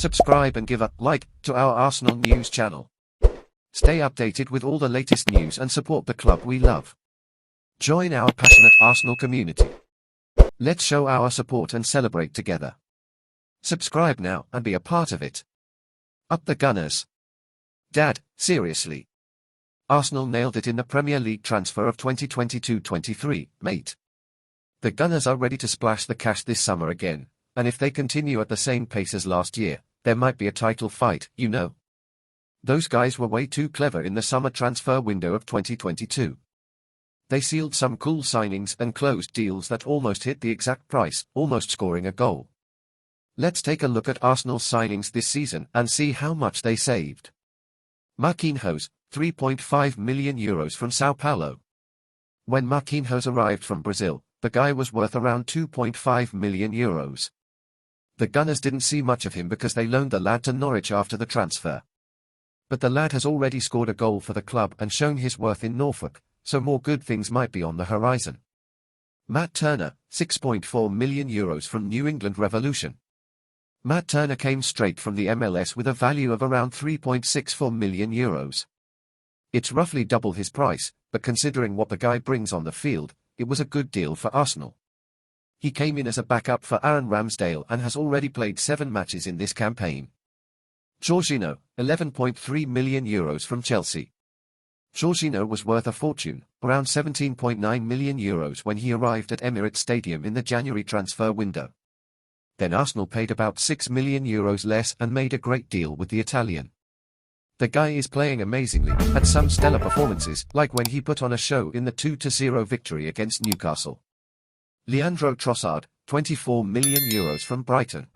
Subscribe and give a like to our Arsenal news channel. Stay updated with all the latest news and support the club we love. Join our passionate Arsenal community. Let's show our support and celebrate together. Subscribe now and be a part of it. Up the Gunners. Dad, seriously. Arsenal nailed it in the Premier League transfer of 2022-23, mate. The Gunners are ready to splash the cash this summer again, and if they continue at the same pace as last year, there might be a title fight, you know. Those guys were way too clever in the summer transfer window of 2022. They sealed some cool signings and closed deals that almost hit the exact price, almost scoring a goal. Let's take a look at Arsenal's signings this season and see how much they saved. Marquinhos, €3.5 million from Sao Paulo. When Marquinhos arrived from Brazil, the guy was worth around €2.5 million. The Gunners didn't see much of him because they loaned the lad to Norwich after the transfer. But the lad has already scored a goal for the club and shown his worth in Norfolk, so more good things might be on the horizon. Matt Turner, €6.4 million from New England Revolution. Matt Turner came straight from the MLS with a value of around €3.64 million. It's roughly double his price, but considering what the guy brings on the field, it was a good deal for Arsenal. He came in as a backup for Aaron Ramsdale and has already played 7 matches in this campaign. Jorginho, €11.3 million from Chelsea. Jorginho was worth a fortune, around €17.9 million when he arrived at Emirates Stadium in the January transfer window. Then Arsenal paid about €6 million less and made a great deal with the Italian. The guy is playing amazingly, had some stellar performances, like when he put on a show in the 2-0 victory against Newcastle. Leandro Trossard, €24 million from Brighton.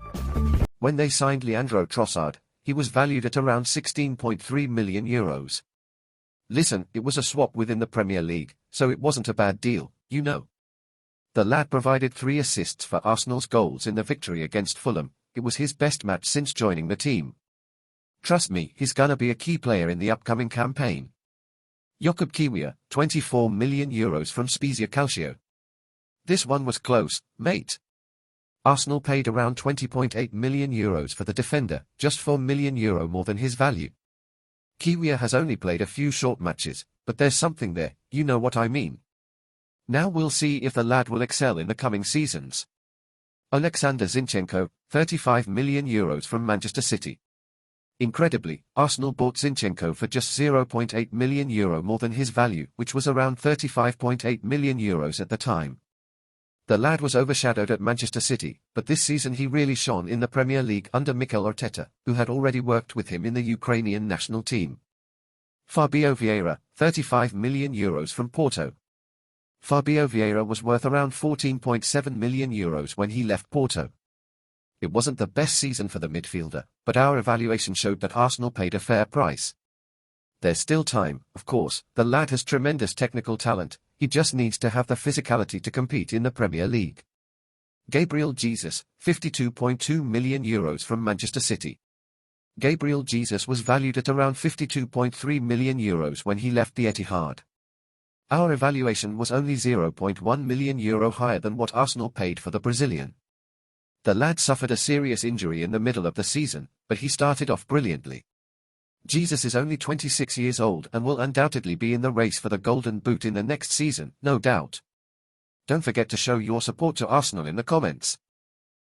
When they signed Leandro Trossard, he was valued at around €16.3 million. Listen, it was a swap within the Premier League, so it wasn't a bad deal, you know. The lad provided 3 assists for Arsenal's goals in the victory against Fulham. It was his best match since joining the team. Trust me, he's gonna be a key player in the upcoming campaign. Jakub Kiwior, €24 million from Spezia Calcio. This one was close, mate. Arsenal paid around €20.8 million for the defender, just €4 million more than his value. Kiwior has only played a few short matches, but there's something there, you know what I mean. Now we'll see if the lad will excel in the coming seasons. Alexander Zinchenko, €35 million from Manchester City. Incredibly, Arsenal bought Zinchenko for just €0.8 million more than his value, which was around €35.8 million at the time. The lad was overshadowed at Manchester City, but this season he really shone in the Premier League under Mikel Arteta, who had already worked with him in the Ukrainian national team. Fabio Vieira, €35 million from Porto. Fabio Vieira was worth around €14.7 million when he left Porto. It wasn't the best season for the midfielder, but our evaluation showed that Arsenal paid a fair price. There's still time, of course. The lad has tremendous technical talent, he just needs to have the physicality to compete in the Premier League. Gabriel Jesus, €52.2 million from Manchester City. Gabriel Jesus was valued at around €52.3 million when he left the Etihad. Our evaluation was only €0.1 million higher than what Arsenal paid for the Brazilian. The lad suffered a serious injury in the middle of the season, but he started off brilliantly. Jesus is only 26 years old and will undoubtedly be in the race for the Golden Boot in the next season, no doubt. Don't forget to show your support to Arsenal in the comments.